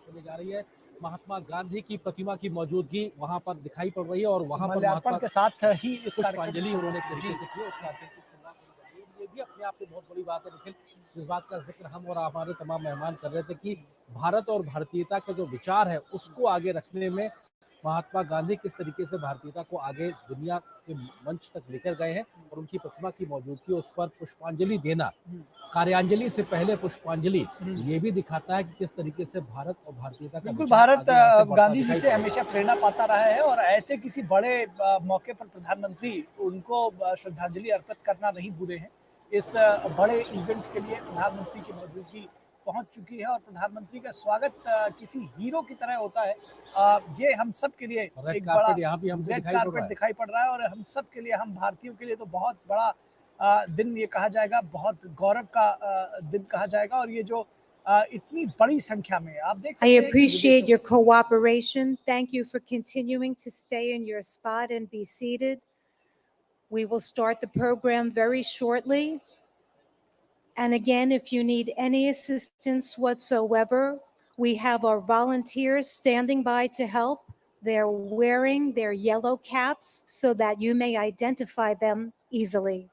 शुरुआत होने जा रही है। महात्मा गांधी की प्रतिमा की मौजूदगी वहां पर दिखाई पड़ रही है और वहां पर माल्यार्पण के साथ ही इस पुष्पांजलि उन्होंने एक तरीके से की। उस कार्यक्रम की शुरुआत होने जा रही है। ये भी अपने आप में बहुत बड़ी बात है निखिल, जिस बात का जिक्र हम और हमारे तमाम मेहमान कर रहे थे कि भारत और भारतीयता का जो विचार है उसको आगे रखने में महात्मा गांधी किस तरीके से भारतीयता को आगे दुनिया के मंच तक लेकर गए हैं और उनकी प्रतिमा की मौजूदगी, उस पर पुष्पांजलि देना, कार्यांजलि से पहले पुष्पांजलि, ये भी दिखाता है कि किस तरीके से भारत और भारतीयता का बिल्कुल विचार भारत गांधी जी से दिखाई हमेशा प्रेरणा पाता रहा है और ऐसे किसी बड़े मौके पर प्रधानमंत्री उनको श्रद्धांजलि अर्पित करना नहीं भूले हैं। इस बड़े इवेंट के लिए प्रधानमंत्री की मौजूदगी पहुंच चुकी है और प्रधानमंत्री का स्वागत किसी हीरो की तरह होता है। ये हम सब के लिए एक बड़ा यहाँ भी हमको रेड कार्पेट दिखाई पड़ रहा है और हम सब के लिए, हम भारतीयों के लिए तो बहुत बड़ा दिन ये कहा जाएगा, बहुत गौरव का दिन कहा जाएगा। और ये जो इतनी बड़ी संख्या में आप देख सकते I हैं। appreciate your cooperation. Thank you for continuing to stay in your spot and be seated. We will start the program very shortly. And again, if you need any assistance whatsoever, we have our volunteers standing by to help. They're wearing their yellow caps so that you may identify them easily.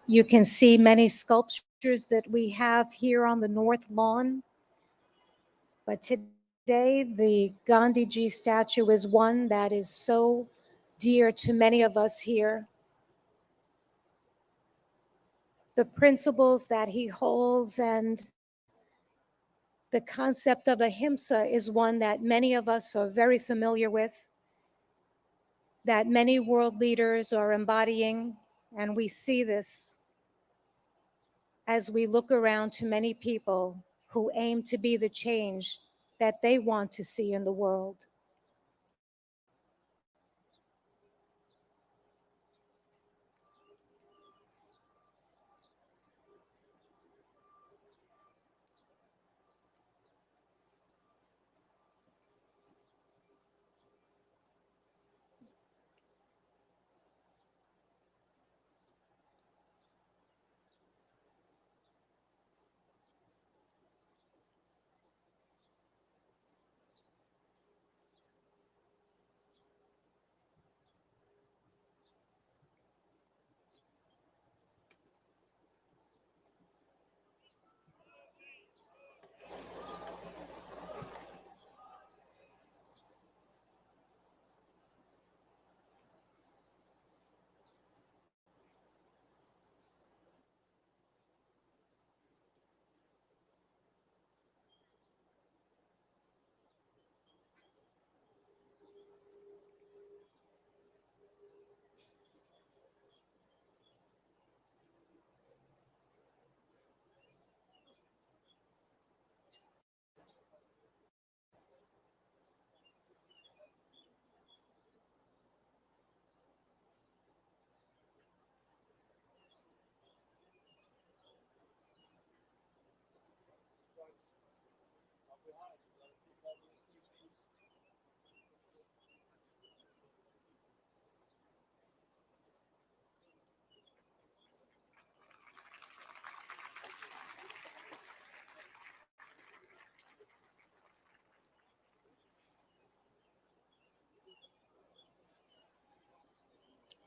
You can see many sculptures that we have here on the North Lawn. But today, the Gandhiji statue is one that is so dear to many of us here. The principles that he holds and the concept of ahimsa is one that many of us are very familiar with, that many world leaders are embodying, and we see this as we look around to many people who aim to be the change that they want to see in the world.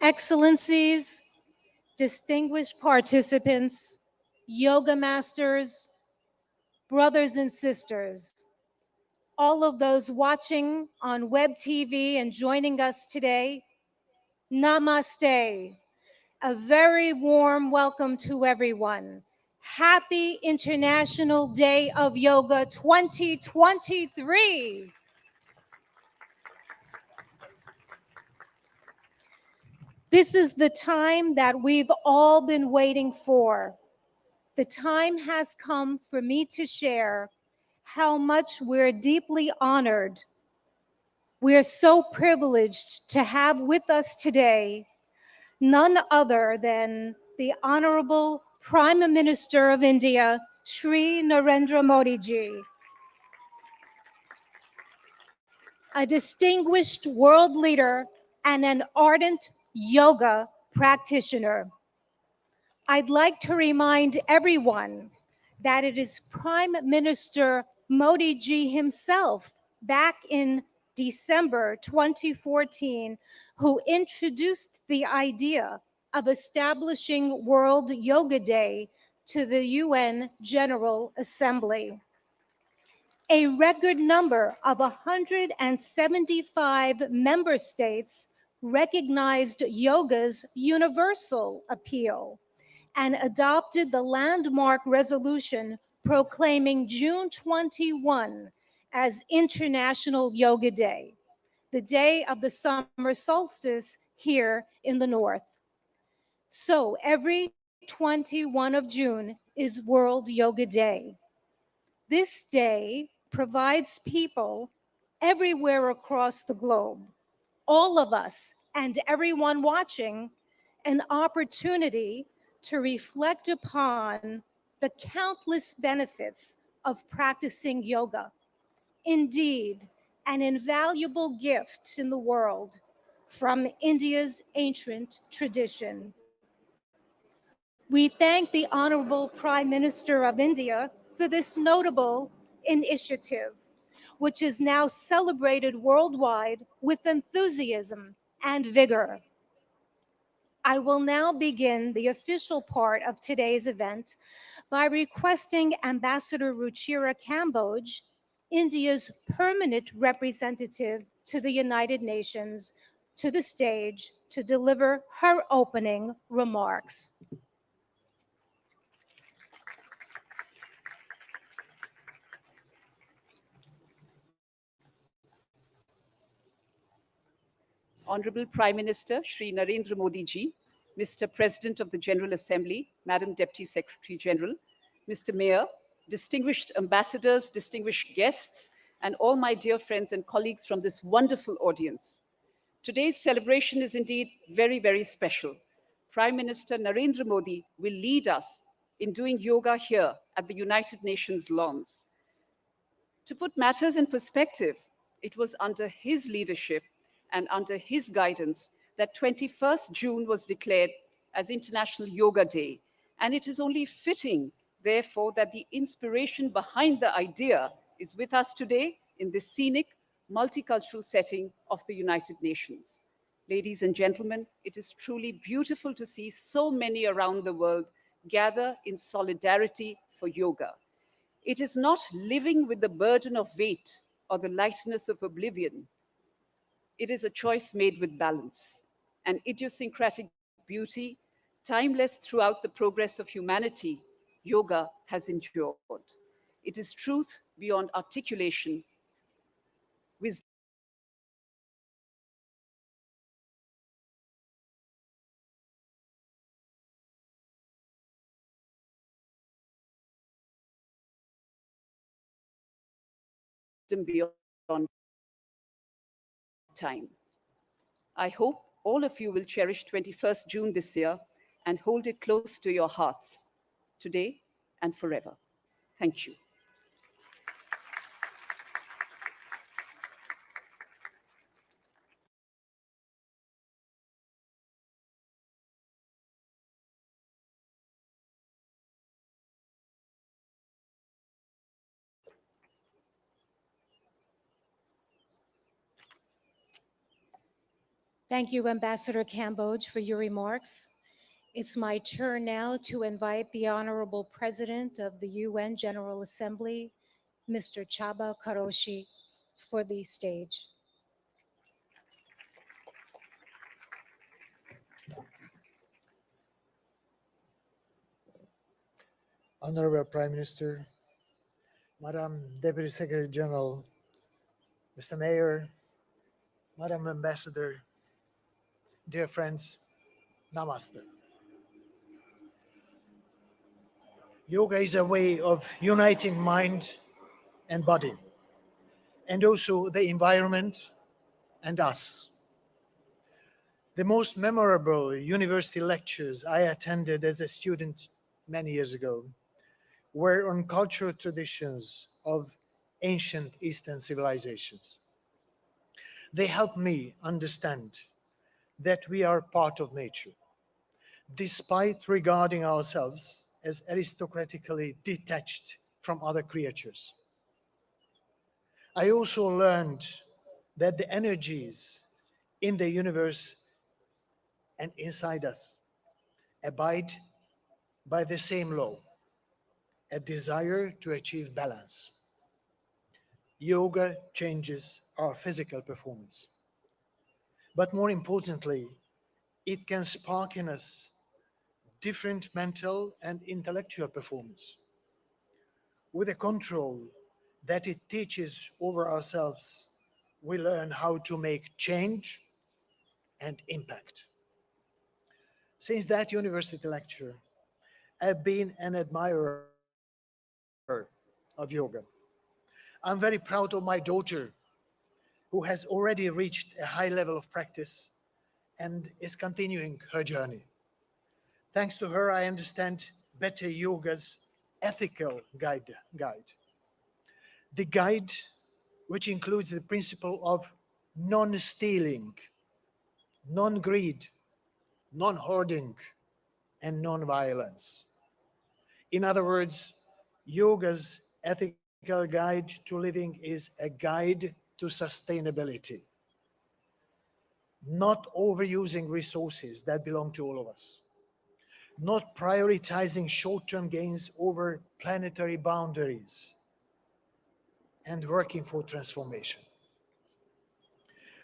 Excellencies, distinguished participants, yoga masters, brothers and sisters, all of those watching on web TV and joining us today, namaste. A very warm welcome to everyone. Happy International Day of Yoga 2023. This is the time that we've all been waiting for. The time has come for me to share how much we're deeply honored. We're so privileged to have with us today none other than the Honorable Prime Minister of India, Shri Narendra Modi ji. a distinguished world leader, and an ardent yoga practitioner. I'd like to remind everyone that it is Prime Minister Modi ji himself back in December 2014 who introduced the idea of establishing World Yoga Day to the UN General Assembly. A record number of 175 member states recognized yoga's universal appeal and adopted the landmark resolution proclaiming June 21 as International Yoga Day, the day of the summer solstice here in the north. So every 21 of June is World Yoga Day. This day provides people everywhere across the globe, all of us and everyone watching, an opportunity to reflect upon the countless benefits of practicing yoga. Indeed, an invaluable gift in the world from India's ancient tradition. We thank the Honorable Prime Minister of India for this notable initiative, which is now celebrated worldwide with enthusiasm and vigor. I will now begin the official part of today's event by requesting Ambassador Ruchira Kamboj, India's permanent representative to the United Nations, to the stage to deliver her opening remarks. Honorable Prime Minister Shri Narendra Modi ji, Mr. President of the General Assembly, Madam Deputy Secretary General, Mr. Mayor, distinguished ambassadors, distinguished guests, and all my dear friends and colleagues from this wonderful audience. Today's celebration is indeed very, very special. Prime Minister Narendra Modi will lead us in doing yoga here at the United Nations lawns. To put matters in perspective, it was under his leadership and under his guidance that 21st June was declared as International Yoga Day. And it is only fitting, therefore, that the inspiration behind the idea is with us today in this scenic, multicultural setting of the United Nations. Ladies and gentlemen, it is truly beautiful to see so many around the world gather in solidarity for yoga. It is not living with the burden of weight or the lightness of oblivion. It is a choice made with balance, an idiosyncratic beauty, timeless throughout the progress of humanity. Yoga has endured. It is truth beyond articulation, wisdom beyond time. I hope all of you will cherish 21st June this year and hold it close to your hearts, today and forever. Thank you. Thank you, Ambassador Kamboj, for your remarks. It's my turn now to invite the Honorable President of the UN General Assembly, Mr. Chaba Karoshi, for the stage. Honorable Prime Minister, Madam Deputy Secretary General, Mr. Mayor, Madam Ambassador, dear friends, Namaste. Yoga is a way of uniting mind and body, and also the environment and us. The most memorable university lectures I attended as a student many years ago were on cultural traditions of ancient Eastern civilizations. They help me understand that we are part of nature, despite regarding ourselves as aristocratically detached from other creatures. I also learned that the energies in the universe and inside us abide by the same law, a desire to achieve balance. Yoga changes our physical performance, but more importantly, it can spark in us different mental and intellectual performance. With the control that it teaches over ourselves, we learn how to make change and impact. Since that university lecture, I've been an admirer of yoga. I'm very proud of my daughter, who has already reached a high level of practice and is continuing her journey. Thanks to her, I understand better yoga's ethical guide. The guide, which includes the principle of non-stealing, non-greed, non-hoarding, and non-violence. In other words, yoga's ethical guide to living is a guide to sustainability, not overusing resources that belong to all of us, not prioritizing short-term gains over planetary boundaries, and working for transformation.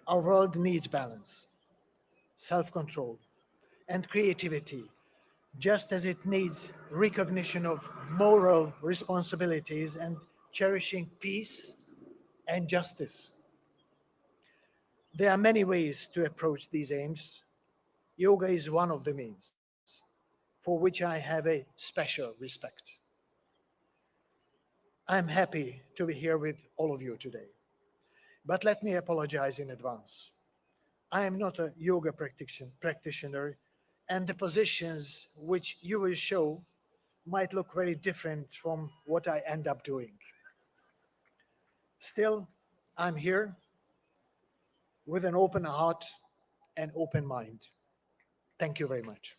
Our world needs balance, self-control, and creativity, just as it needs recognition of moral responsibilities and cherishing peace and justice. There are many ways to approach these aims. Yoga is one of the means, for which I have a special respect. I'm happy to be here with all of you today, but let me apologize in advance. I am not a yoga practitioner, and the positions which you will show might look very different from what I end up doing. Still, I'm here with an open heart and open mind. Thank you very much.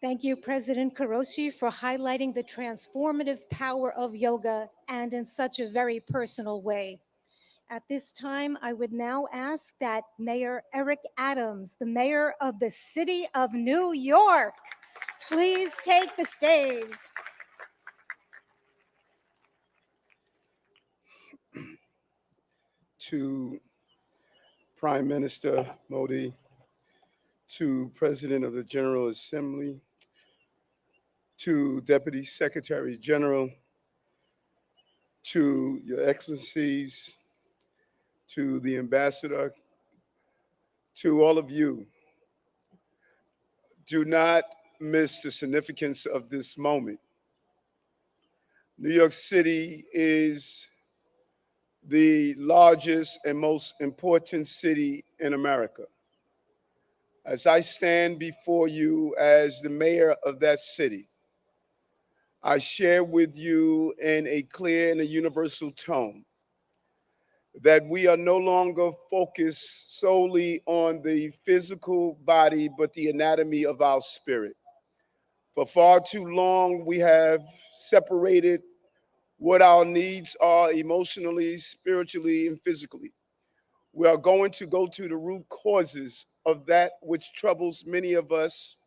Thank you, President Karoshi, for highlighting the transformative power of yoga and in such a very personal way. At this time, I would now ask that Mayor Eric Adams, the mayor of the city of New York, please take the stage. To Prime Minister Modi, to President of the General Assembly, to Deputy Secretary General, to Your Excellencies, to the Ambassador, to all of you, do not miss the significance of this moment. New York City is the largest and most important city in America. As I stand before you as the mayor of that city, I share with you in a clear and a universal tone that we are no longer focused solely on the physical body, but the anatomy of our spirit. For far too long, we have separated what our needs are emotionally, spiritually, and physically. We are going to go to the root causes of that which troubles many of us,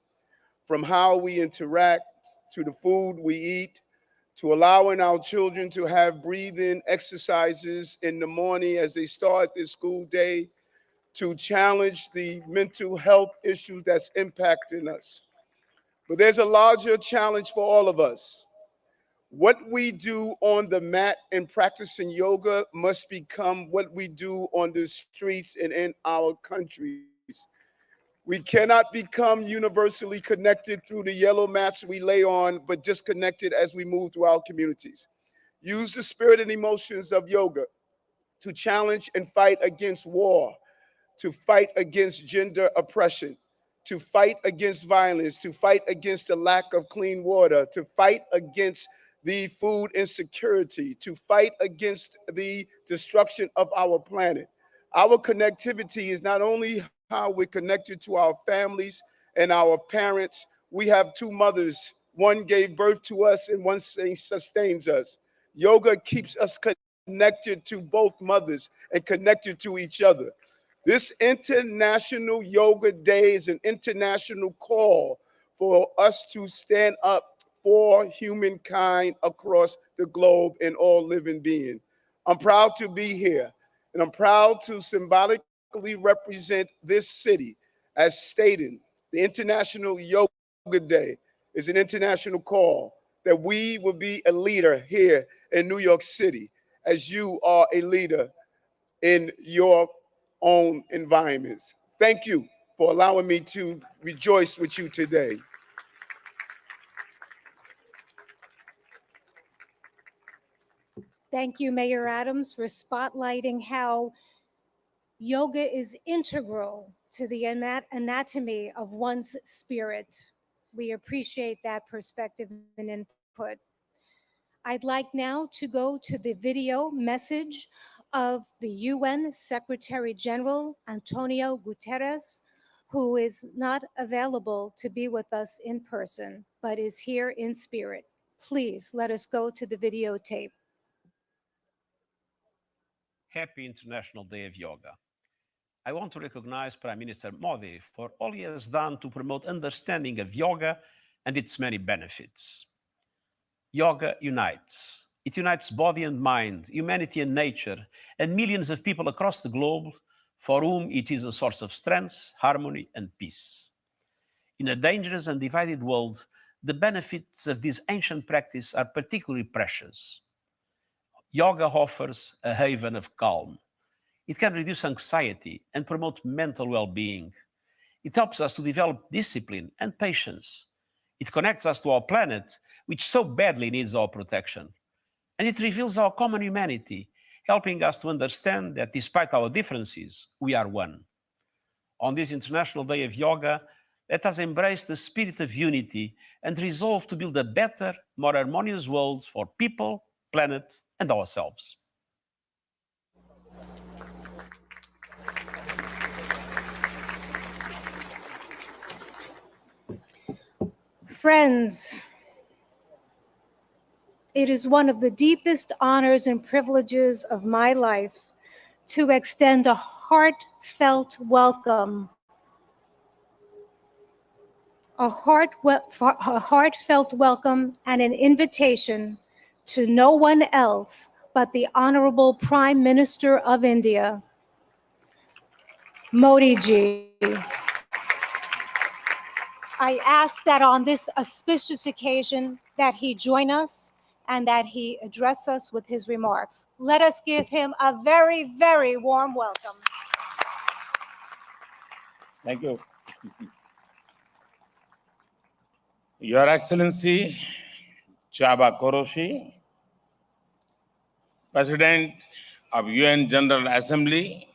from how we interact, to the food we eat, to allowing our children to have breathing exercises in the morning as they start their school day, to challenge the mental health issues that's impacting us. But there's a larger challenge for all of us. What we do on the mat and practicing yoga must become what we do on the streets and in our countries. We cannot become universally connected through the yellow mats we lay on, but disconnected as we move through our communities. Use the spirit and emotions of yoga to challenge and fight against war, to fight against gender oppression, to fight against violence, to fight against the lack of clean water, to fight against the food insecurity, to fight against the destruction of our planet. Our connectivity is not only how we're connected to our families and our parents. We have two mothers. One gave birth to us and one sustains us. Yoga keeps us connected to both mothers and connected to each other. This International Yoga Day is an international call for us to stand up for humankind across the globe and all living beings. I'm proud to be here, and I'm proud to symbolically represent this city. As stated, the International Yoga Day is an international call that we will be a leader here in New York City, as you are a leader in your own environments. Thank you for allowing me to rejoice with you today. Thank you, Mayor Adams, for spotlighting how yoga is integral to the anatomy of one's spirit. We appreciate that perspective and input. I'd like now to go to the video message of the UN Secretary General Antonio Guterres, who is not available to be with us in person, but is here in spirit. Please let us go to the videotape. Happy International Day of Yoga. I want to recognize Prime Minister Modi for all he has done to promote understanding of yoga and its many benefits. Yoga unites. It unites body and mind, humanity and nature, and millions of people across the globe for whom it is a source of strength, harmony, and peace. In a dangerous and divided world, the benefits of this ancient practice are particularly precious. Yoga offers a haven of calm. It can reduce anxiety and promote mental well-being. It helps us to develop discipline and patience. It connects us to our planet, which so badly needs our protection. And it reveals our common humanity, helping us to understand that despite our differences, we are one. On this International Day of Yoga, let us embrace the spirit of unity and resolve to build a better, more harmonious world for people, planet, and ourselves. Friends, it is one of the deepest honors and privileges of my life to extend a heartfelt welcome, a heartfelt welcome and an invitation to no one else but the Honorable Prime Minister of India, Modi ji. I ask that on this auspicious occasion that he join us and that he address us with his remarks. Let us give him a very, very warm welcome. Thank you. Your Excellency, Chaba Koroshi, President of UN General Assembly,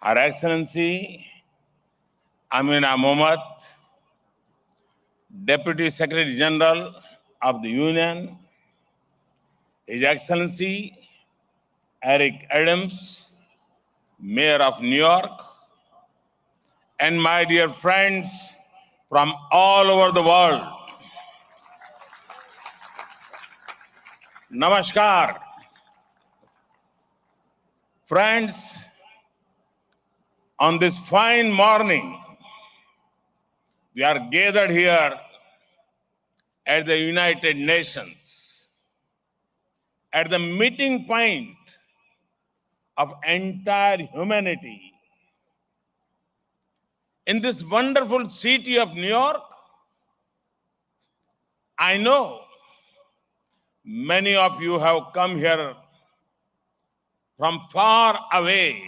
Her Excellency Amina Mohammed, Deputy Secretary General of the Union, His Excellency Eric Adams, Mayor of New York, and my dear friends from all over the world. Namaskar. Friends, on this fine morning, we are gathered here at the United Nations, at the meeting point of entire humanity. In this wonderful city of New York, I know many of you have come here from far away.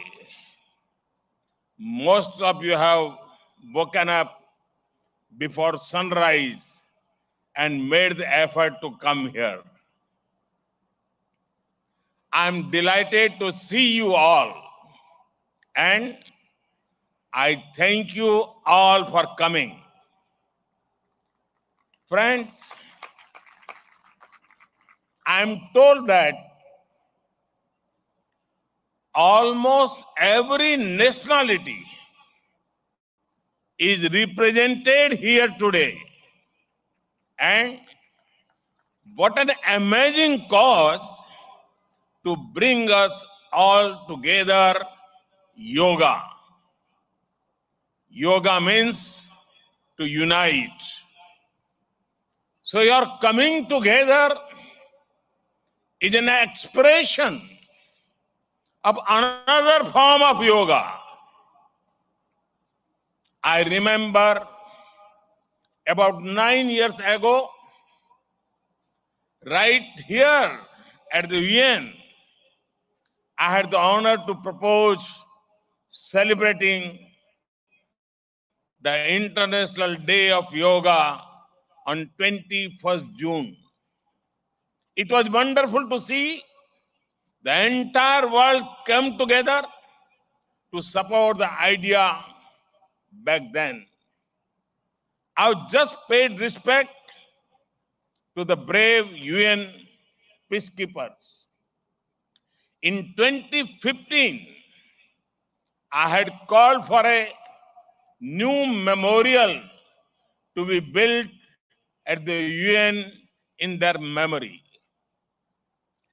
Most of you have woken up before sunrise and made the effort to come here. I'm delighted to see you all, and I thank you all for coming. Friends, I am told that almost every nationality is represented here today. And what an amazing cause to bring us all together, yoga. Yoga means to unite. So your coming together is an expression of another form of yoga. I remember about 9 years ago, right here at the UN, I had the honor to propose celebrating the International Day of Yoga on 21st June. It was wonderful to see the entire world come together to support the idea back then. I just paid respect to the brave UN peacekeepers. In 2015, I had called for a new memorial to be built at the UN in their memory.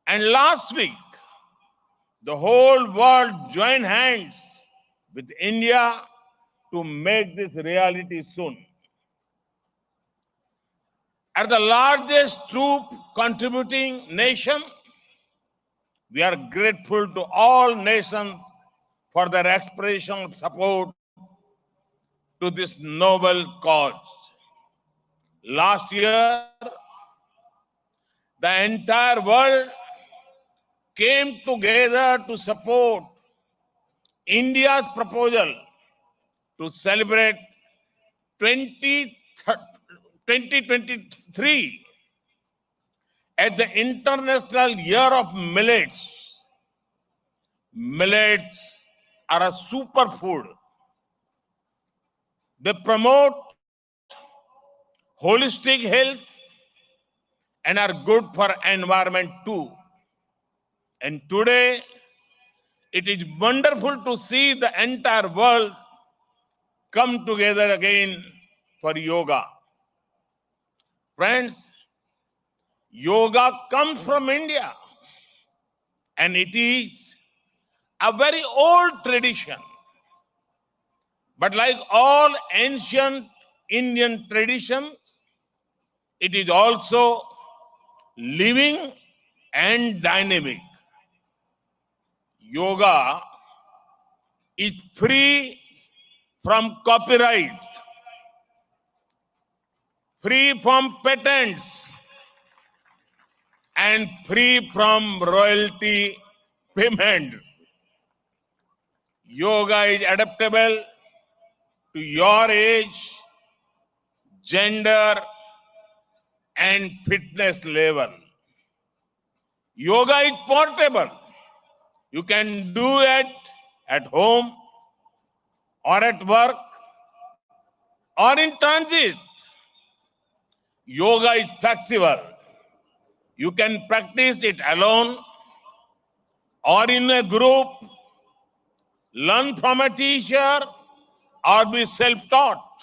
And last week, the whole world joined hands with India to make this reality soon. As the largest troop contributing nation, we are grateful to all nations for their expression of support to this noble cause. Last year, the entire world came together to support India's proposal to celebrate 2023 as the International Year of Millets. Millets are a superfood. They promote holistic health and are good for environment too. And today, it is wonderful to see the entire world come together again for yoga. Friends, yoga comes from India, and it is a very old tradition. But like all ancient Indian traditions, it is also living and dynamic. Yoga is free from copyright, free from patents, and free from royalty payments. Yoga is adaptable to your age, gender, and fitness level. Yoga is portable. You can do it at home or at work or in transit. Yoga is flexible. You can practice it alone or in a group, learn from a teacher, or be self-taught.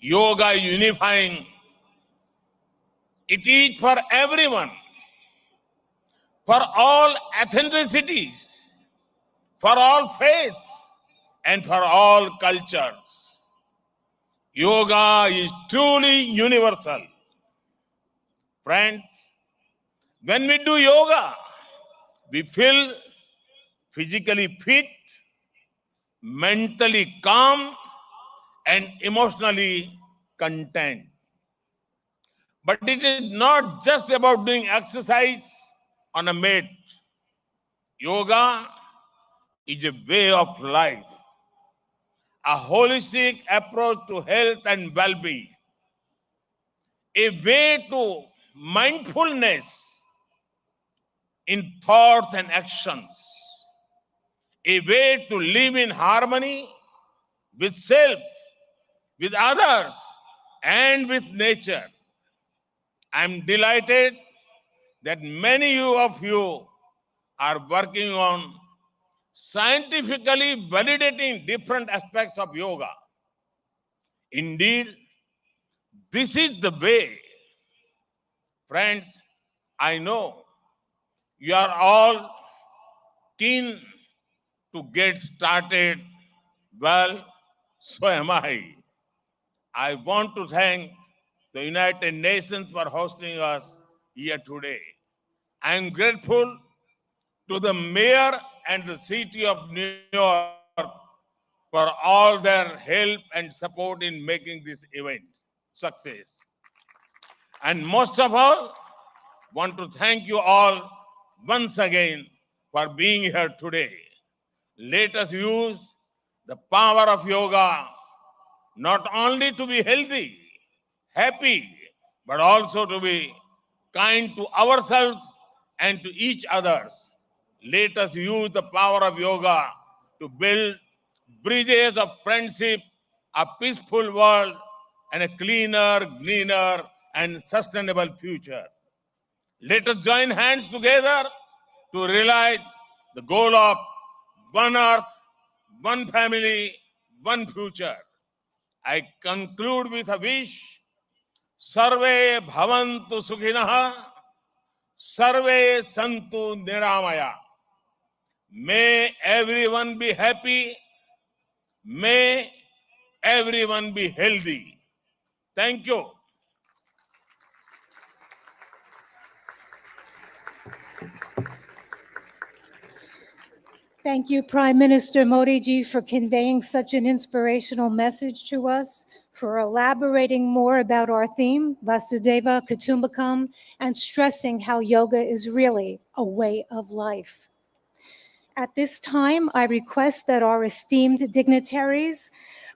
Yoga is unifying. It is for everyone, for all ethnicities, for all faiths, and for all cultures. Yoga is truly universal. Friends, when we do yoga, we feel physically fit, mentally calm, and emotionally content. But it is not just about doing exercise on a mat. Yoga is a way of life, a holistic approach to health and well-being, a way to mindfulness in thoughts and actions, a way to live in harmony with self, with others, and with nature. I'm delighted that many of you are working on scientifically validating different aspects of yoga. Indeed, this is the way. Friends, I know you are all keen to get started. Well, so am I. I want to thank the United Nations for hosting us here today. I am grateful to the mayor and the city of New York for all their help and support in making this event success. And most of all, want to thank you all once again for being here today. Let us use the power of yoga not only to be healthy, happy, but also to be kind to ourselves and to each others. Let us use the power of yoga to build bridges of friendship, a peaceful world, and a cleaner, greener, and sustainable future. Let us join hands together to realize the goal of one earth, one family, one future. I conclude with a wish. Sarve bhavantu sukhinah, sarve santu niramaya. May everyone be happy. May everyone be healthy. Thank you. Thank you, Prime Minister Modi ji, for conveying such an inspirational message to us, for elaborating more about our theme, Vasudeva Kutumbakam, and stressing how yoga is really a way of life. At this time, I request that our esteemed dignitaries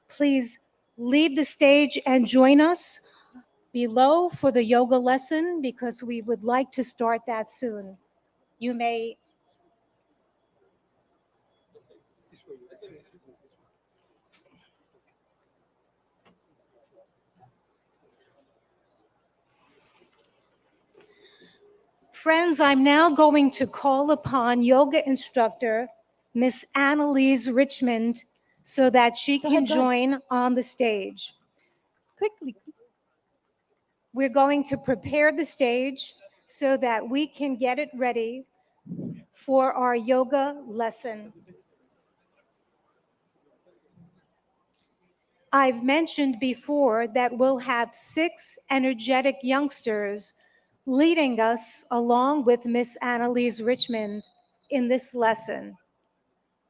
please leave the stage and join us below for the yoga lesson, because we would like to start that soon. You may Friends, I'm now going to call upon yoga instructor, Miss Annalise Richmond, so that she can join on the stage. Quickly. We're going to prepare the stage so that we can get it ready for our yoga lesson. I've mentioned before that we'll have 6 energetic youngsters leading us along with Miss Annalise Richmond in this lesson.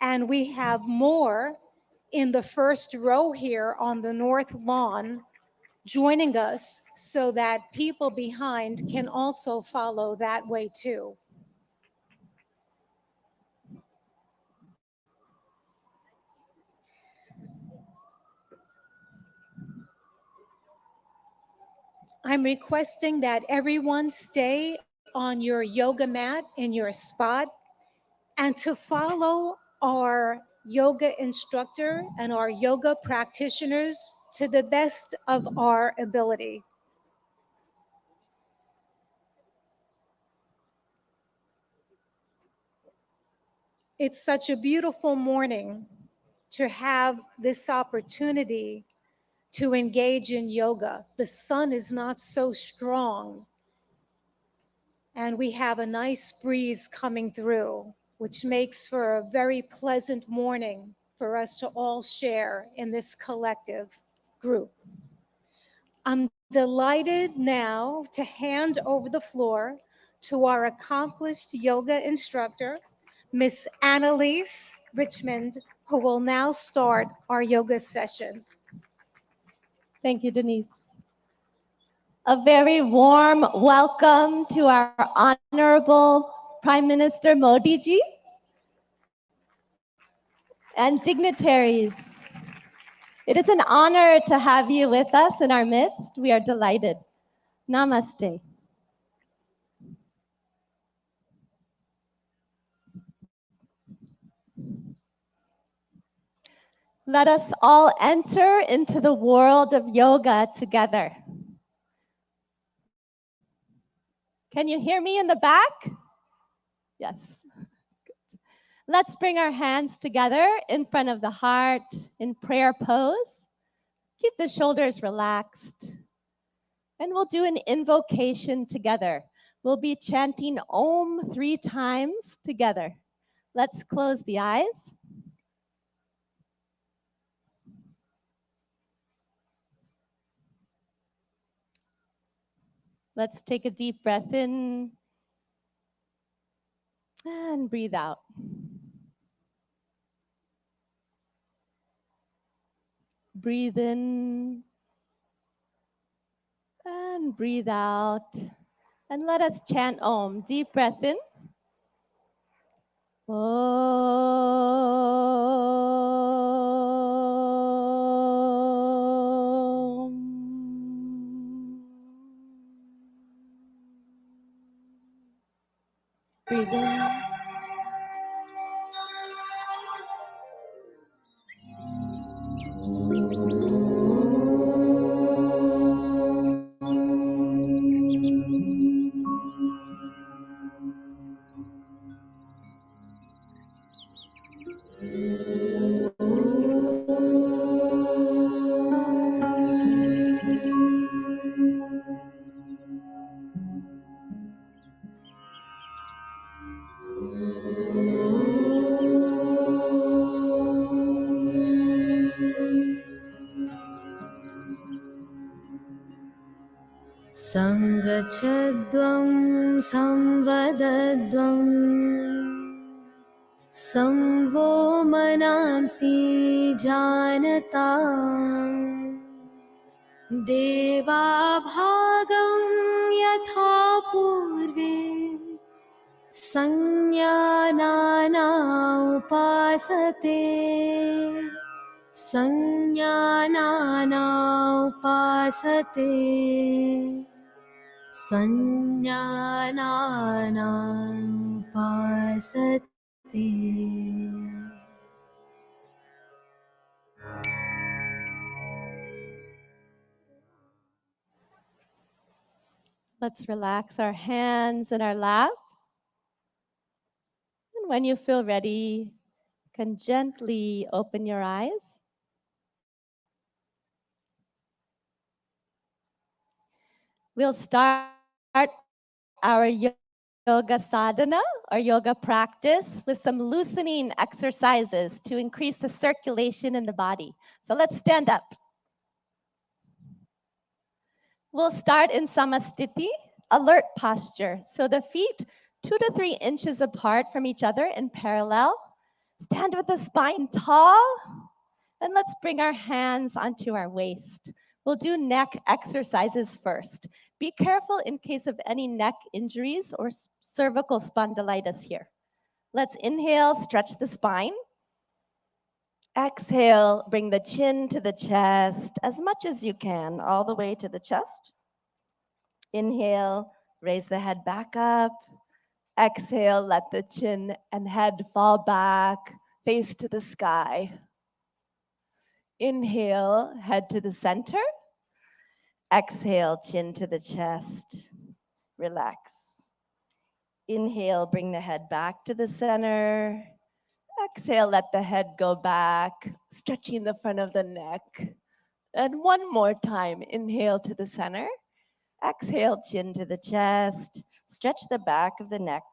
And we have more in the first row here on the north lawn joining us so that people behind can also follow that way too. I'm requesting that everyone stay on your yoga mat in your spot and to follow our yoga instructor and our yoga practitioners to the best of our ability. It's such a beautiful morning to have this opportunity to engage in yoga. The sun is not so strong, and we have a nice breeze coming through, which makes for a very pleasant morning for us to all share in this collective group. I'm delighted now to hand over the floor to our accomplished yoga instructor, Miss Annalise Richmond, who will now start our yoga session. Thank you, Denise. A very warm welcome to our Honorable Prime Minister Modi ji and dignitaries. It is an honor to have you with us in our midst. We are delighted. Namaste. Let us all enter into the world of yoga together. Can you hear me in the back? Yes. Good. Let's bring our hands together in front of the heart in prayer pose. Keep the shoulders relaxed. And we'll do an invocation together. We'll be chanting Om 3 times together. Let's close the eyes. Let's take a deep breath in and breathe out. Breathe in and breathe out. And let us chant Om. Deep breath in. Om. Breathe in. Sangachadvam samvadadvam samvo manamsi janata deva bhagam yatha purve sanyanana upasate sanyanana upasate sanyanana upasate. Let's relax our hands in our lap. And when you feel ready, you can gently open your eyes. We'll start our yoga sadhana, or yoga practice, with some loosening exercises to increase the circulation in the body. So let's stand up. We'll start in samastiti, alert posture. So the feet 2 to 3 inches apart from each other in parallel. Stand with the spine tall. And let's bring our hands onto our waist. We'll do neck exercises first. Be careful in case of any neck injuries or cervical spondylitis here. Let's inhale, stretch the spine. Exhale, bring the chin to the chest as much as you can, all the way to the chest. Inhale, raise the head back up. Exhale, let the chin and head fall back, face to the sky. Inhale, head to the center. Exhale, chin to the chest. Relax. Inhale, bring the head back to the center. Exhale, let the head go back, stretching the front of the neck. And one more time, inhale to the center. Exhale, chin to the chest. Stretch the back of the neck.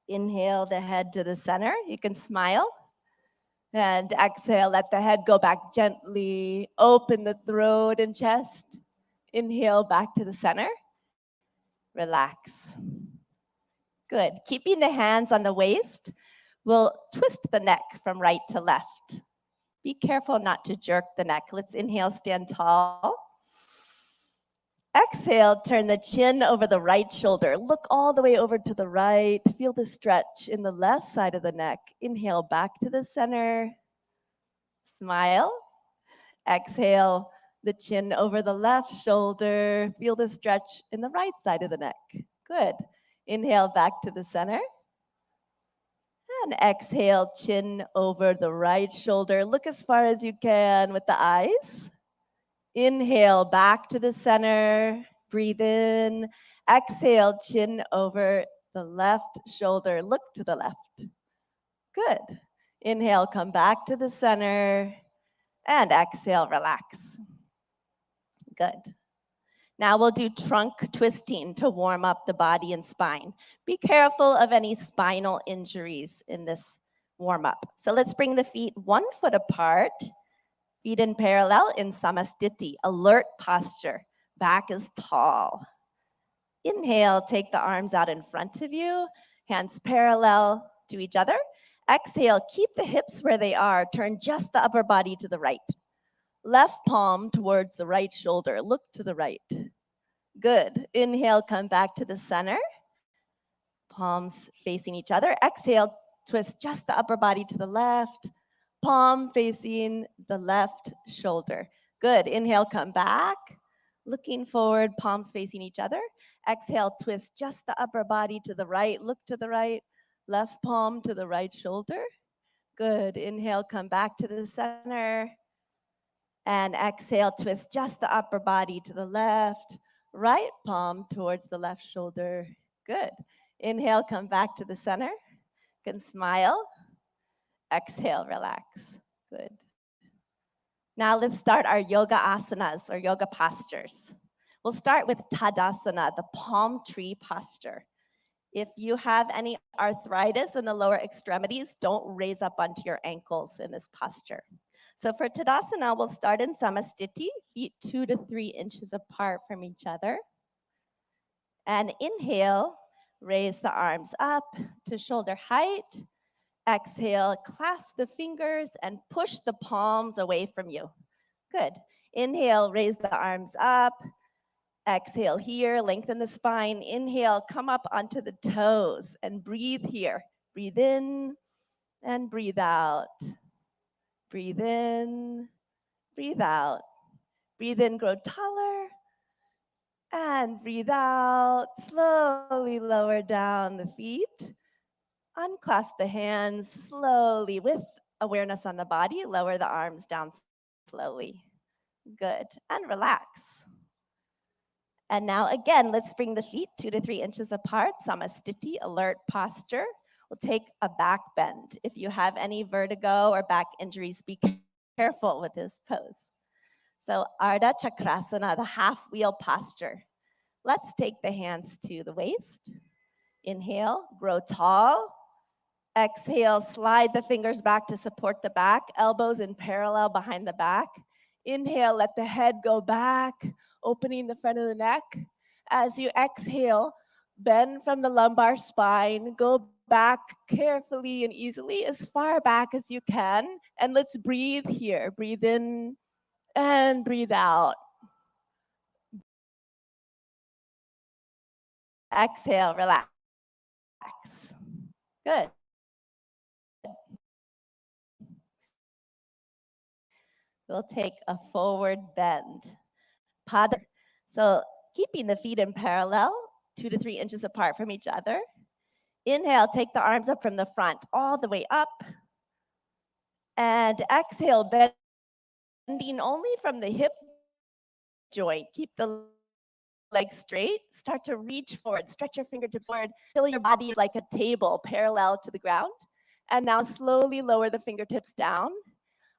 Inhale the head to the center. You can smile. And exhale, let the head go back gently. Open the throat and chest. Inhale back to the center. Relax. Good. Keeping the hands on the waist, we'll twist the neck from right to left. Be careful not to jerk the neck. Let's inhale, stand tall. Exhale, turn the chin over the right shoulder. Look all the way over to the right. Feel the stretch in the left side of the neck. Inhale back to the center. Smile. Exhale, the chin over the left shoulder. Feel the stretch in the right side of the neck. Good. Inhale back to the center. And exhale, chin over the right shoulder. Look as far as you can with the eyes. Inhale, back to the center. Breathe in. Exhale, chin over the left shoulder. Look to the left. Good. Inhale, come back to the center. And exhale, relax. Good. Now we'll do trunk twisting to warm up the body and spine. Be careful of any spinal injuries in this warm up. So let's bring the feet 1 foot apart, feet in parallel in Samasthiti, alert posture. Back is tall. Inhale, take the arms out in front of you, hands parallel to each other. Exhale, keep the hips where they are, turn just the upper body to the right. Left palm towards the right shoulder, look to the right. Good. Inhale, come back to the center. Palms facing each other. Exhale, twist just the upper body to the left. Palm facing the left shoulder. Good. Inhale, come back. Looking forward, palms facing each other. Exhale, twist just the upper body to the right. Look to the right. Left palm to the right shoulder. Good. Inhale, come back to the center. And exhale, twist just the upper body to the left. Right palm towards the left shoulder. Good. Inhale, come back to the center. You can smile. Exhale, relax. Good. Now let's start our yoga asanas or yoga postures. We'll start with Tadasana, the palm tree posture. If you have any arthritis in the lower extremities, don't raise up onto your ankles in this posture. So for Tadasana, we'll start in Samasthiti, feet 2 to 3 inches apart from each other. And inhale, raise the arms up to shoulder height. Exhale, clasp the fingers and push the palms away from you. Good. Inhale, raise the arms up. Exhale here, lengthen the spine. Inhale, come up onto the toes and breathe here. Breathe in and breathe out. Breathe in, breathe out. Breathe in, grow taller. And breathe out, slowly lower down the feet. Unclasp the hands slowly with awareness on the body. Lower the arms down slowly. Good. And relax. And now again, let's bring the feet 2 to 3 inches apart. Samasthiti, alert posture. We'll take a back bend. If you have any vertigo or back injuries, be careful with this pose. So Ardha Chakrasana, the half wheel posture. Let's take the hands to the waist. Inhale, grow tall. Exhale, slide the fingers back to support the back, elbows in parallel behind the back. Inhale, let the head go back, opening the front of the neck. As you exhale, bend from the lumbar spine, go back carefully and easily as far back as you can. And let's breathe here. Breathe in and breathe out. Exhale, relax. Good. We'll take a forward bend. Pada. So keeping the feet in parallel, 2 to 3 inches apart from each other. Inhale, take the arms up from the front, all the way up. And exhale, bending only from the hip joint. Keep the legs straight. Start to reach forward, stretch your fingertips forward. Feel your body like a table parallel to the ground. And now slowly lower the fingertips down.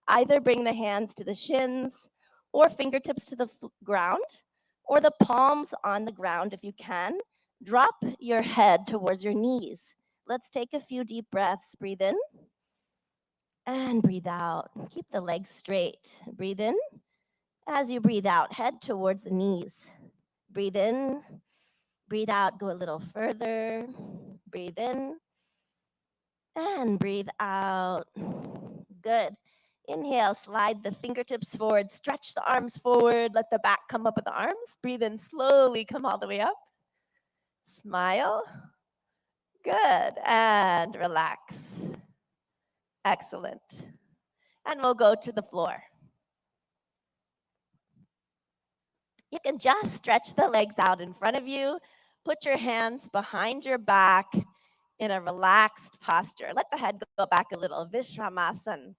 Either bring the hands to the shins or fingertips to the ground or the palms on the ground if you can. Drop your head towards your knees. Let's take a few deep breaths. Breathe in and breathe out. Keep the legs straight. Breathe in. As you breathe out, head towards the knees. Breathe in, breathe out, go a little further. Breathe in and breathe out. Good. Inhale, slide the fingertips forward, stretch the arms forward, let the back come up with the arms. Breathe in slowly, come all the way up. Smile. Good. And relax. Excellent. And we'll go to the floor. You can just stretch the legs out in front of you. Put your hands behind your back. in a relaxed posture. Let the head go back a little. Vishramasana.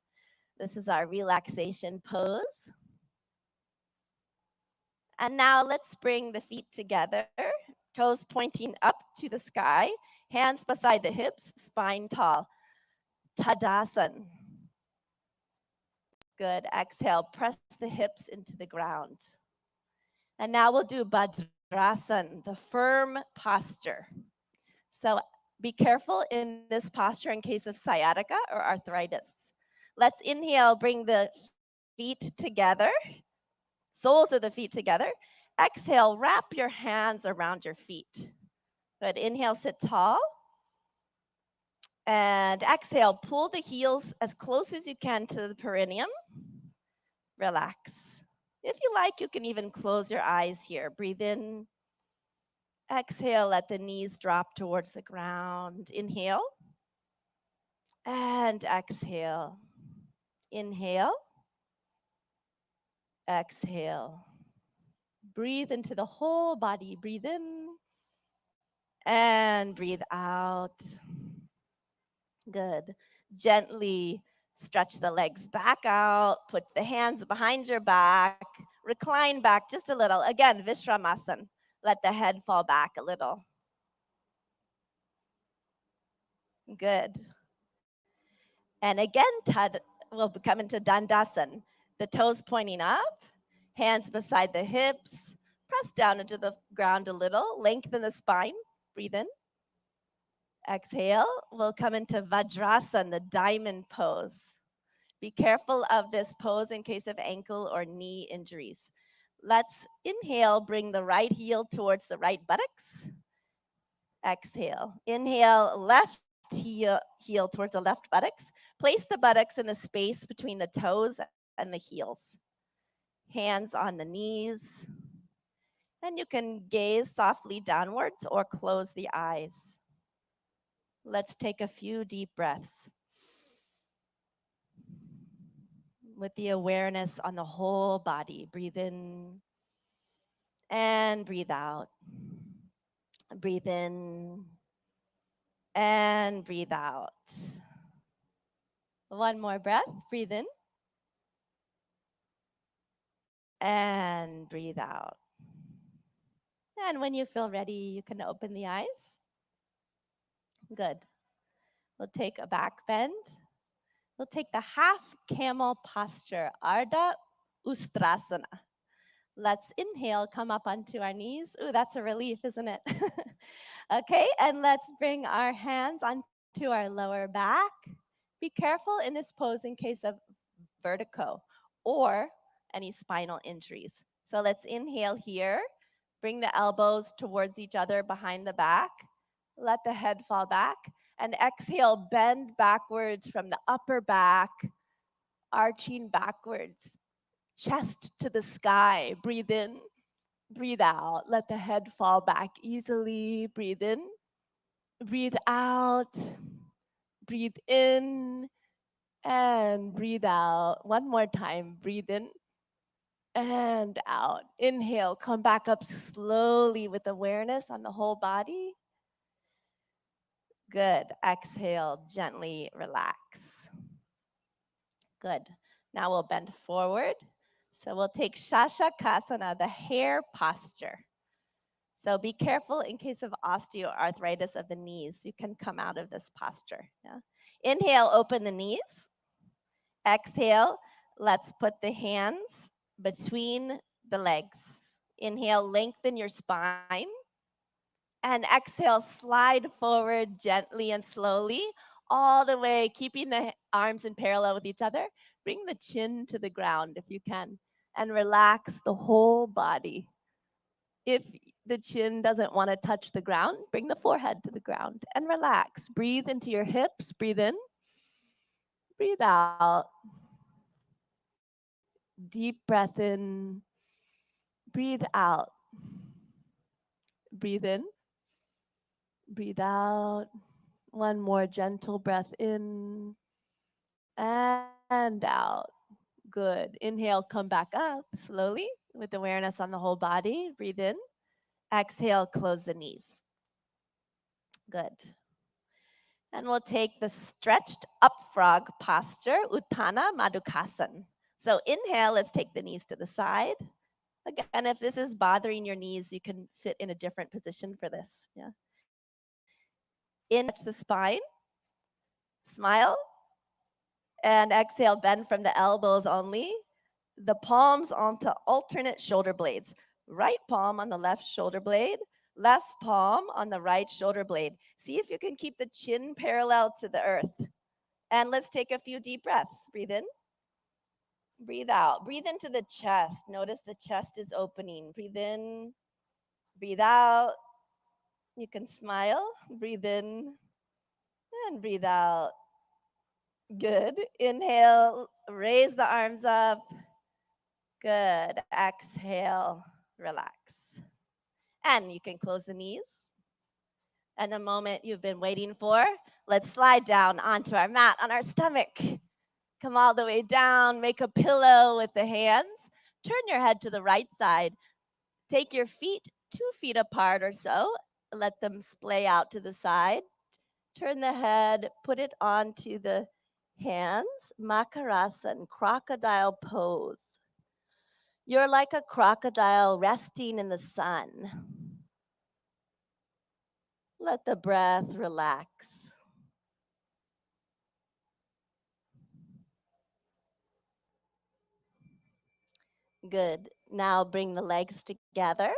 This is our relaxation pose. And now let's bring the feet together, toes pointing up to the sky, hands beside the hips, spine tall. Tadasana. Good. Exhale, press the hips into the ground. And now we'll do Bhadrasana, the firm posture. So be careful in this posture in case of sciatica or arthritis. Let's inhale, bring the feet together, soles of the feet together. Exhale, wrap your hands around your feet. Good. Inhale, sit tall. And exhale, pull the heels as close as you can to the perineum. Relax. If you like, you can even close your eyes here. Breathe in. Exhale, let the knees drop towards the ground. Inhale. And exhale. Inhale. Exhale. Breathe into the whole body. Breathe in. And breathe out. Good. Gently stretch the legs back out. Put the hands behind your back. Recline back just a little. Again, Vishramasana. Let the head fall back a little. Good. And again, we'll come into Dandasana. The toes pointing up, hands beside the hips. Press down into the ground a little. Lengthen the spine. Breathe in. Exhale. We'll come into Vajrasana, the diamond pose. Be careful of this pose in case of ankle or knee injuries. Let's inhale, bring the right heel towards the right buttocks. Exhale. Inhale, left heel towards the left buttocks. Place the buttocks in the space between the toes and the heels. Hands on the knees. And you can gaze softly downwards or close the eyes. Let's take a few deep breaths with the awareness on the whole body. Breathe in and breathe out. Breathe in and breathe out. One more breath. Breathe in and breathe out. And when you feel ready, you can open the eyes. Good. We'll take a back bend. We'll take the half camel posture, Ardha Ustrasana. Let's inhale, come up onto our knees. Ooh, that's a relief, isn't it? Okay, and let's bring our hands onto our lower back. Be careful in this pose in case of vertigo or any spinal injuries. So let's inhale here. Bring the elbows towards each other behind the back. Let the head fall back. And exhale, bend backwards from the upper back, arching backwards, chest to the sky. Breathe in, breathe out. Let the head fall back easily. Breathe in, breathe out. Breathe in and breathe out. One more time. Breathe in and out. Inhale, come back up slowly with awareness on the whole body. Good. Exhale, gently relax. Good. Now we'll bend forward. So we'll take Shashakasana, the hare posture. So be careful in case of osteoarthritis of the knees. You can come out of this posture. Yeah? Inhale, open the knees. Exhale, let's put the hands between the legs. Inhale, lengthen your spine. And exhale, slide forward gently and slowly, all the way, keeping the arms in parallel with each other. Bring the chin to the ground if you can, and relax the whole body. If the chin doesn't want to touch the ground, bring the forehead to the ground and relax. Breathe into your hips. Breathe in. Breathe out. Deep breath in. Breathe out. Breathe in. Breathe out. One more gentle breath in and out. Good. Inhale, come back up slowly with awareness on the whole body. Breathe in. Exhale, close the knees. Good. And we'll take the stretched up frog posture, Uttana Madhukasan. So inhale, let's take the knees to the side. Again, if this is bothering your knees, you can sit in a different position for this. Yeah. In, touch the spine, smile, and exhale, bend from the elbows only. The palms onto alternate shoulder blades. Right palm on the left shoulder blade, left palm on the right shoulder blade. See if you can keep the chin parallel to the earth. And let's take a few deep breaths. Breathe in, breathe out. Breathe into the chest. Notice the chest is opening. Breathe in, breathe out. You can smile. Breathe in and breathe out. Good. Inhale, raise the arms up. Good. Exhale, relax. And you can close the knees. And the moment you've been waiting for, let's slide down onto our mat on our stomach. Come all the way down, make a pillow with the hands. Turn your head to the right side. Take your feet 2 feet apart or so. Let them splay out to the side. Turn the head, put it onto the hands. Makarasan, crocodile pose. You're like a crocodile resting in the sun. Let the breath relax. Good. Now bring the legs together.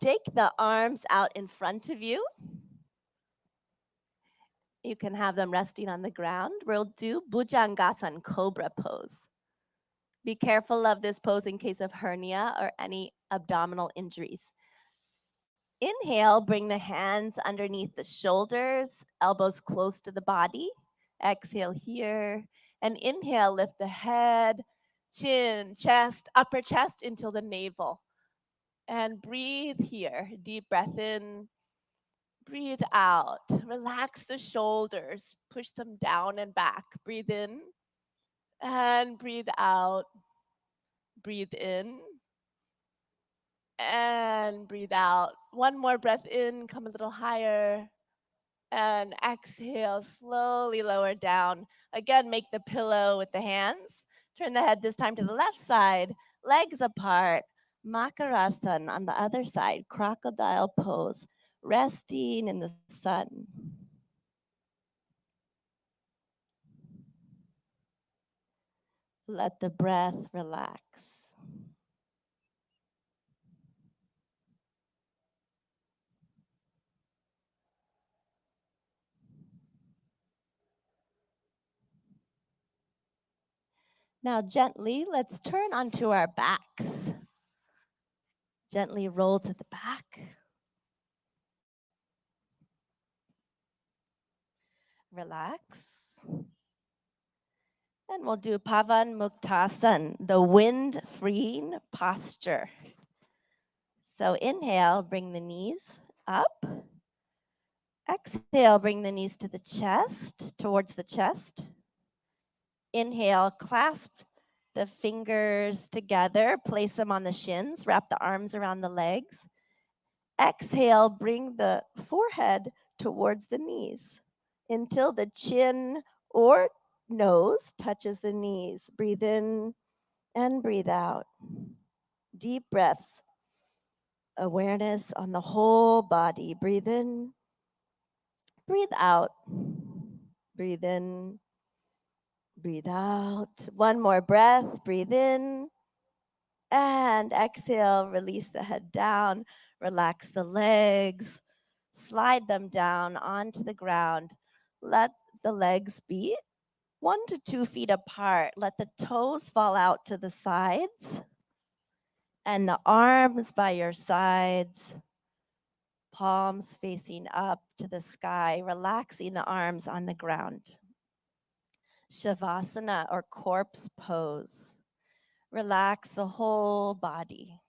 Take the arms out in front of you. You can have them resting on the ground. We'll do Bhujangasan, cobra pose. Be careful of this pose in case of hernia or any abdominal injuries. Inhale, bring the hands underneath the shoulders, elbows close to the body. Exhale here. And inhale, lift the head, chin, chest, upper chest into the navel. And breathe here. Deep breath in. Breathe out. Relax the shoulders. Push them down and back. Breathe in. And breathe out. Breathe in. And breathe out. One more breath in. Come a little higher. And exhale. Slowly lower down. Again, make the pillow with the hands. Turn the head this time to the left side. Legs apart. Makarasan on the other side. Crocodile pose. Resting in the sun. Let the breath relax. Now gently, let's turn onto our backs. Gently roll to the back. Relax. And we'll do Pavan Muktasan, the wind-freeing posture. So inhale, bring the knees up. Exhale, bring the knees to the chest, towards the chest. Inhale, clasp the fingers together, place them on the shins, wrap the arms around the legs. Exhale, bring the forehead towards the knees until the chin or nose touches the knees. Breathe in and breathe out. Deep breaths. Awareness on the whole body. Breathe in, breathe out. Breathe in, breathe out. One more breath. Breathe in and exhale. Release the head down. Relax the legs. Slide them down onto the ground. Let the legs be 1 to 2 feet apart. Let the toes fall out to the sides and the arms by your sides. Palms facing up to the sky, relaxing the arms on the ground. Shavasana or corpse pose. Relax the whole body.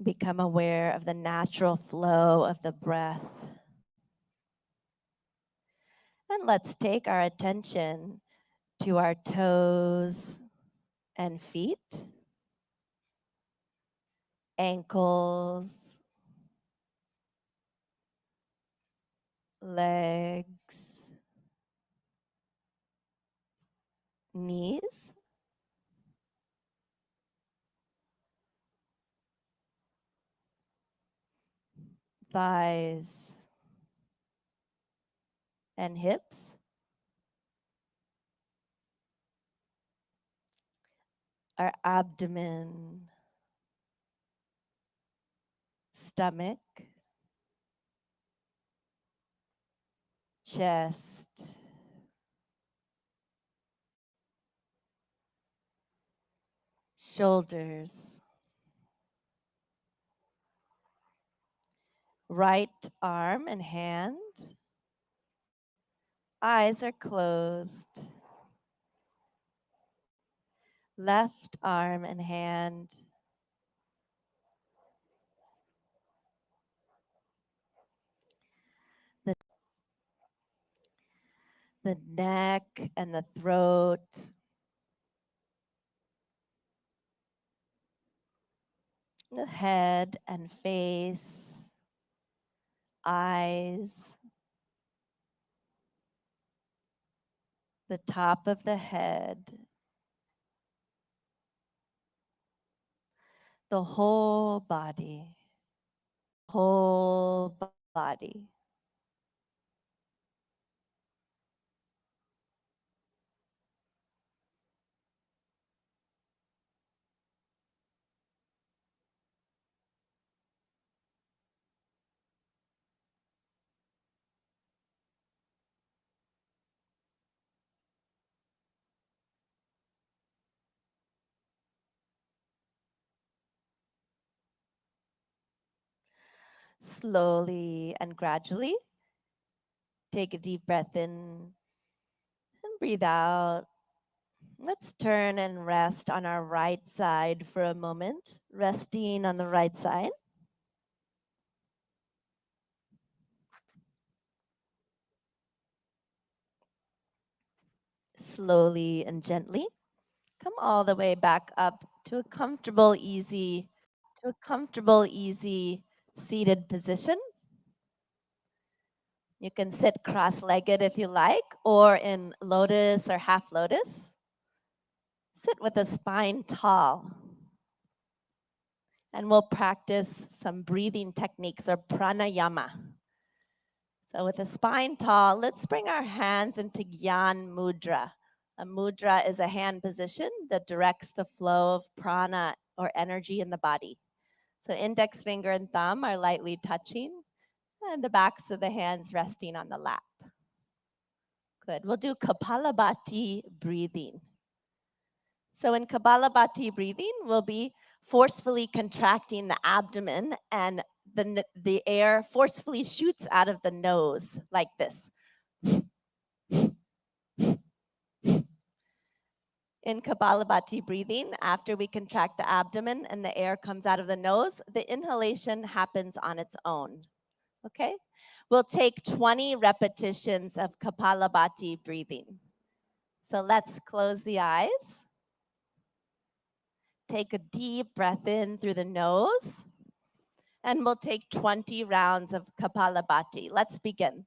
Become aware of the natural flow of the breath. And let's take our attention to our toes and feet, ankles, legs, knees, thighs, and hips, our abdomen, stomach, chest, shoulders, right arm and hand, eyes are closed, left arm and hand, the neck and the throat, the head and face, eyes, the top of the head, the whole body, whole body. Slowly and gradually, take a deep breath in and breathe out. Let's turn and rest on our right side for a moment, resting on the right side. Slowly and gently, come all the way back up to a comfortable, easy seated position. You can sit cross-legged if you like, or in lotus or half lotus. Sit with the spine tall. And we'll practice some breathing techniques or pranayama. So with the spine tall, let's bring our hands into Gyan Mudra. A mudra is a hand position that directs the flow of prana or energy in the body. So index finger and thumb are lightly touching, and the backs of the hands resting on the lap. Good. We'll do Kapalabhati breathing. So in Kapalabhati breathing, we'll be forcefully contracting the abdomen, and the air forcefully shoots out of the nose like this. In Kapalabhati breathing, after we contract the abdomen and the air comes out of the nose, the inhalation happens on its own. Okay? We'll take 20 repetitions of Kapalabhati breathing. So let's close the eyes. Take a deep breath in through the nose. And we'll take 20 rounds of Kapalabhati. Let's begin.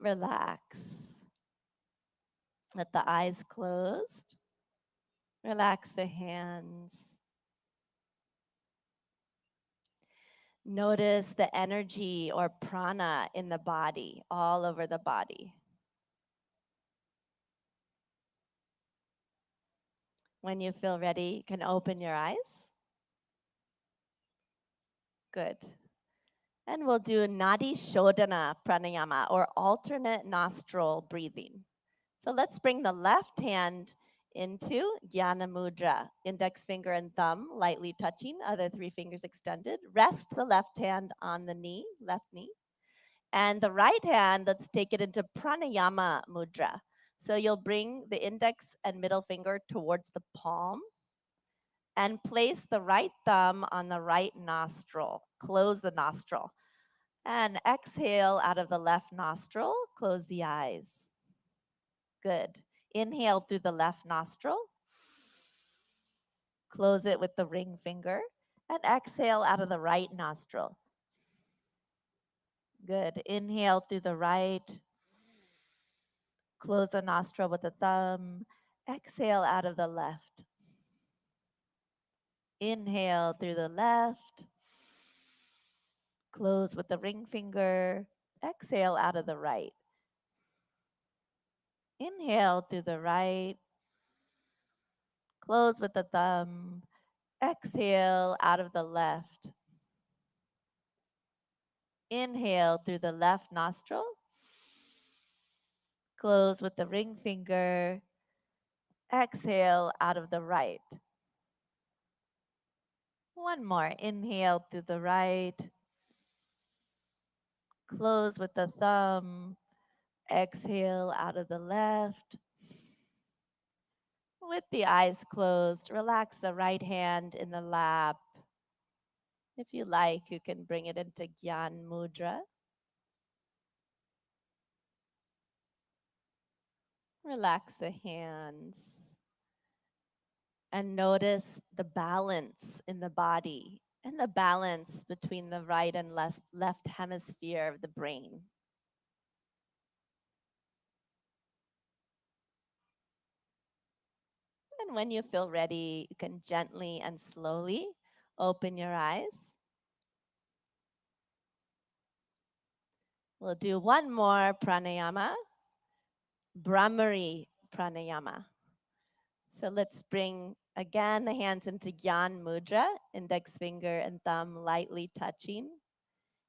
Relax. Let the eyes closed. Relax the hands. Notice the energy or prana in the body, all over the body. When you feel ready, you can open your eyes. Good. And we'll do Nadi Shodhana Pranayama, or alternate nostril breathing. So let's bring the left hand into Jnana Mudra, index finger and thumb lightly touching, other 3 fingers extended. Rest the left hand on the knee, left knee. And the right hand, let's take it into Pranayama Mudra. So you'll bring the index and middle finger towards the palm. And place the right thumb on the right nostril. Close the nostril. And exhale out of the left nostril. Close the eyes. Good. Inhale through the left nostril. Close it with the ring finger. And exhale out of the right nostril. Good. Inhale through the right. Close the nostril with the thumb. Exhale out of the left. Inhale through the left. Close with the ring finger. Exhale out of the right. Inhale through the right. Close with the thumb. Exhale out of the left. Inhale through the left nostril. Close with the ring finger. Exhale out of the right. One more. Inhale through the right. Close with the thumb. Exhale out of the left. With the eyes closed, relax the right hand in the lap. If you like, you can bring it into Gyan Mudra. Relax the hands. And notice the balance in the body and the balance between the right and left hemisphere of the brain. And when you feel ready, you can gently and slowly open your eyes. We'll do one more pranayama, Brahmari pranayama. So let's bring again the hands into Gyan Mudra, index finger and thumb lightly touching.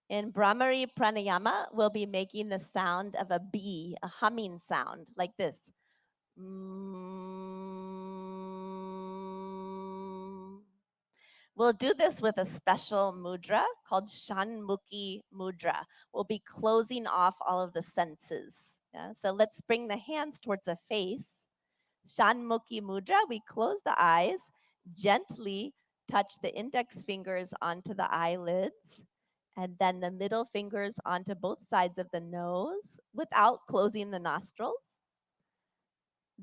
In Brahmari pranayama, we'll be making the sound of a bee, a humming sound like this. We'll do this with a special mudra called Shanmukhi mudra. We'll be closing off all of the senses. Yeah? So let's bring the hands towards the face. Shanmukhi mudra, we close the eyes, gently touch the index fingers onto the eyelids, and then the middle fingers onto both sides of the nose without closing the nostrils.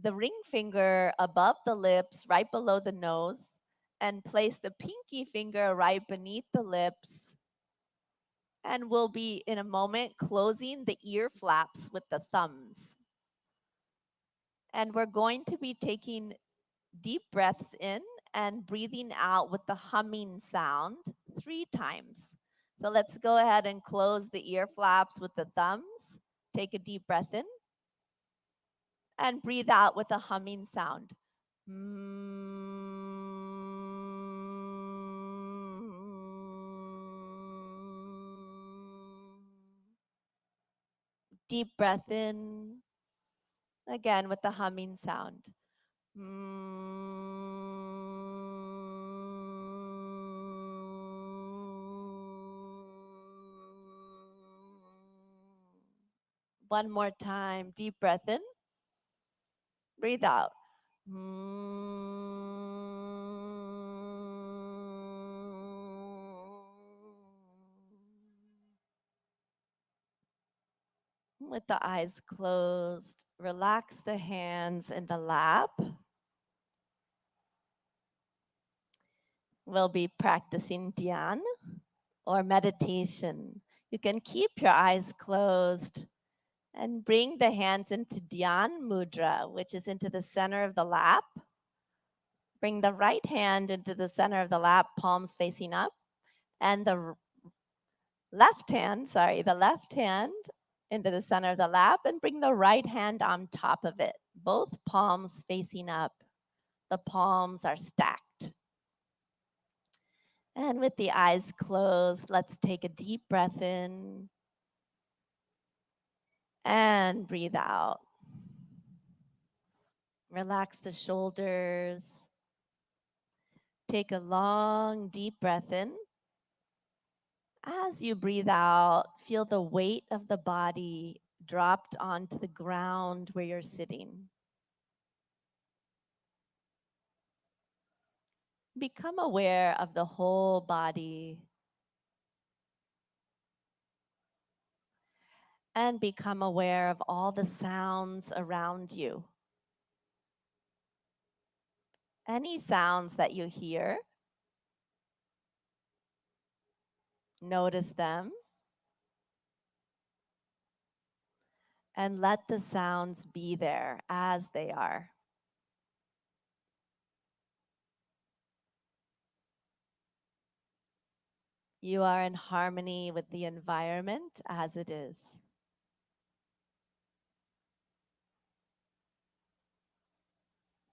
The ring finger above the lips, right below the nose, and place the pinky finger right beneath the lips. And we'll be, in a moment, closing the ear flaps with the thumbs. And we're going to be taking deep breaths in and breathing out with the humming sound 3 times. So let's go ahead and close the ear flaps with the thumbs. Take a deep breath in and breathe out with a humming sound. Deep breath in, again with the humming sound. One more time, deep breath in, breathe out. With the eyes closed, relax the hands in the lap. We'll be practicing dhyan or meditation. You can keep your eyes closed and bring the hands into dhyan mudra, which is into the center of the lap. Bring the right hand into the center of the lap, palms facing up, and the left hand into the center of the lap, and bring the right hand on top of it, both palms facing up. The palms are stacked. And with the eyes closed, let's take a deep breath in and breathe out. Relax the shoulders. Take a long, deep breath in. As you breathe out, feel the weight of the body dropped onto the ground where you're sitting. Become aware of the whole body and become aware of all the sounds around you. Any sounds that you hear, notice them and let the sounds be there as they are. You are in harmony with the environment as it is.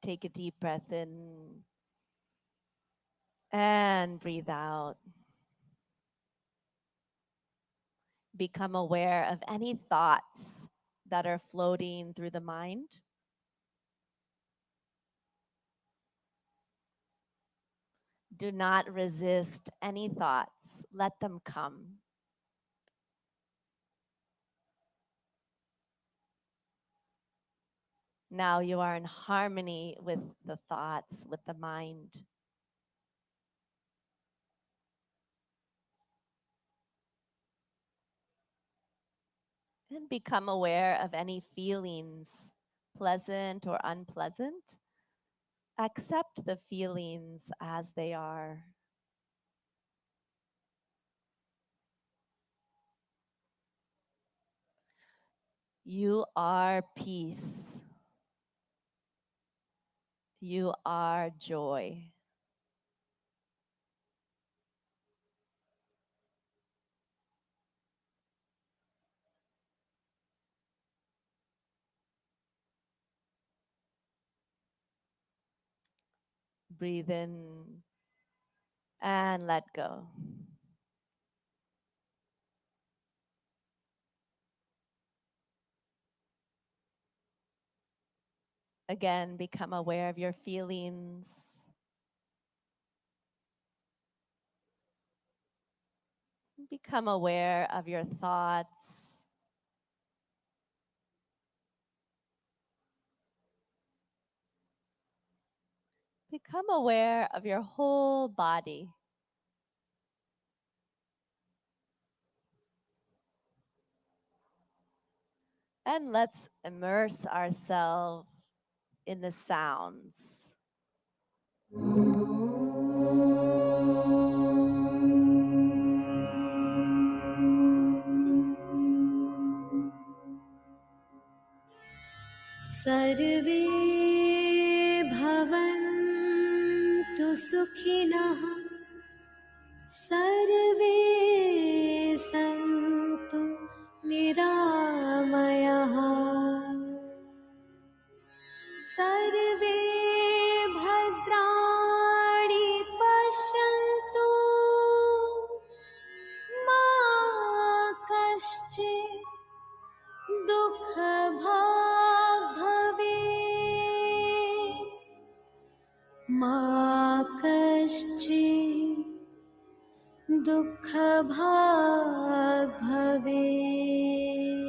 Take a deep breath in and breathe out. Become aware of any thoughts that are floating through the mind. Do not resist any thoughts. Let them come. Now you are in harmony with the thoughts, with the mind. And become aware of any feelings, pleasant or unpleasant. Accept the feelings as they are. You are peace. You are joy. Breathe in and let go. Again, become aware of your feelings. Become aware of your thoughts. Become aware of your whole body. And let's immerse ourselves in the sounds. सर्वे भवन्तु सुखिनः सर्वे सन्तु निरामयाः सर्वे भद्राणि पश्यन्तु मा कश्चित् दुःखभाग् भवेत् मा कश्चित् दुःखभाग् भवेत्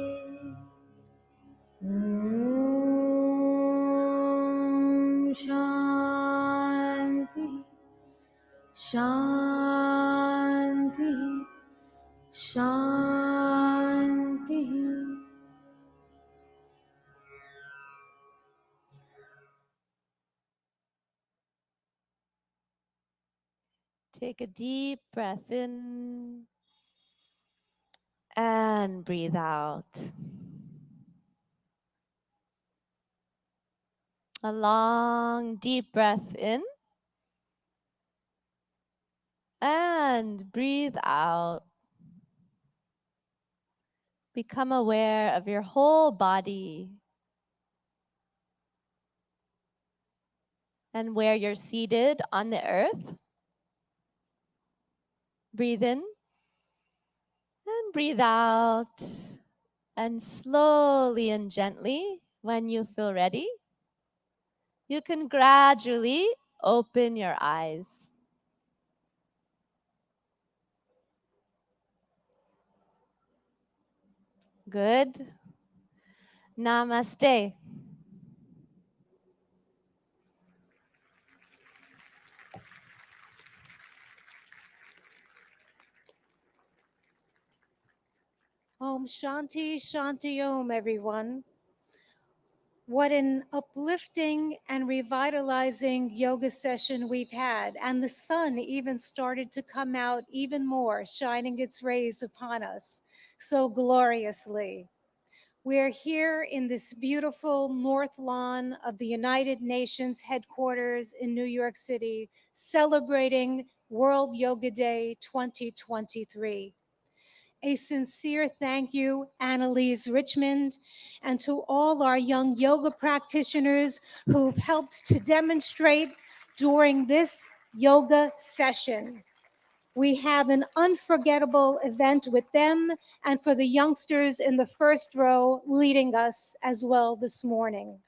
ॐ शान्ति शान्ति शान्ति Take a deep breath in and breathe out. A long, deep breath in and breathe out. Become aware of your whole body and where you're seated on the earth. Breathe in and breathe out. And slowly and gently, when you feel ready, you can gradually open your eyes. Good. Namaste. Om Shanti Shanti Om, everyone. What an uplifting and revitalizing yoga session we've had. And the sun even started to come out even more, shining its rays upon us so gloriously. We're here in this beautiful north lawn of the United Nations headquarters in New York City, celebrating World Yoga Day 2023. A sincere thank you, Annalise Richmond, and to all our young yoga practitioners who've helped to demonstrate during this yoga session. We have an unforgettable event with them and for the youngsters in the first row leading us as well this morning.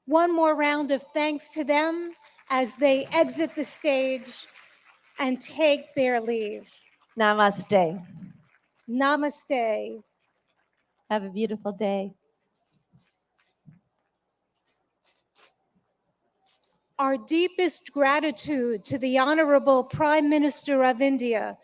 One more round of thanks to them as they exit the stage and take their leave. Namaste. Namaste. Have a beautiful day. Our deepest gratitude to the Honorable Prime Minister of India,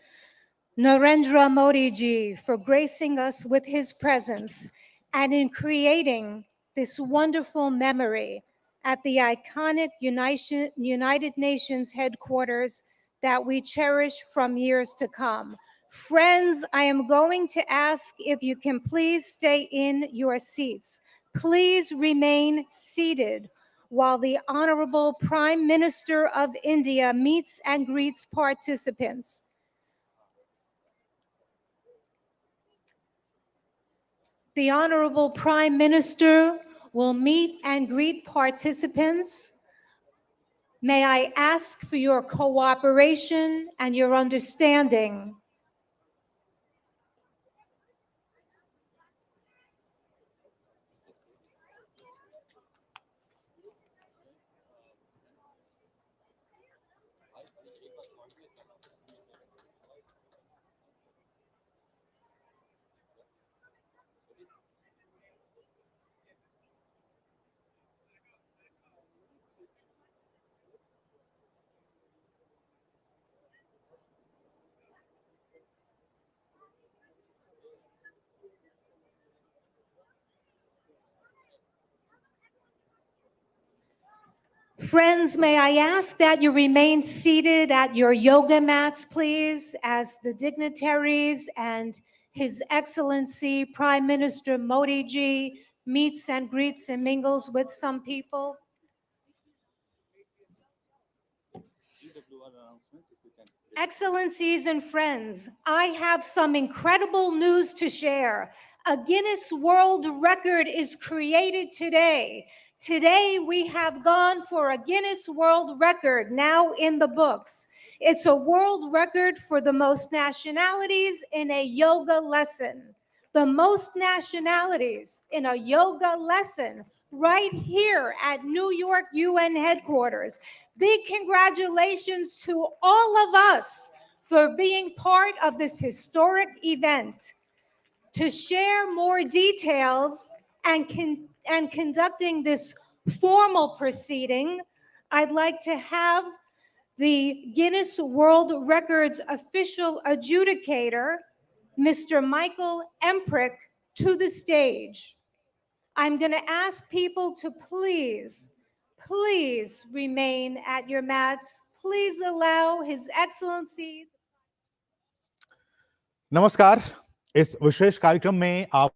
Narendra Modi ji, for gracing us with his presence and in creating this wonderful memory at the iconic United Nations headquarters that we cherish from years to come. Friends, I am going to ask if you can please stay in your seats. Please remain seated while the Honorable Prime Minister of India meets and greets participants. The Honorable Prime Minister will meet and greet participants. May I ask for your cooperation and your understanding. Friends, may I ask that you remain seated at your yoga mats, please, as the dignitaries and His Excellency Prime Minister Modi ji meets and greets and mingles with some people. Excellencies and friends, I have some incredible news to share. A Guinness World Record is created today. Today, we have gone for a Guinness World Record now in the books. It's a world record for the most nationalities in a yoga lesson. The most nationalities in a yoga lesson right here at New York UN headquarters. Big congratulations to all of us for being part of this historic event. To share more details and conducting this formal proceeding, I'd like to have the Guinness World Records official adjudicator, Mr. Michael Emprick, to the stage. I'm going to ask people to please remain at your mats. Please allow His Excellency. नमस्कार, इस विशेष कार्यक्रम में आप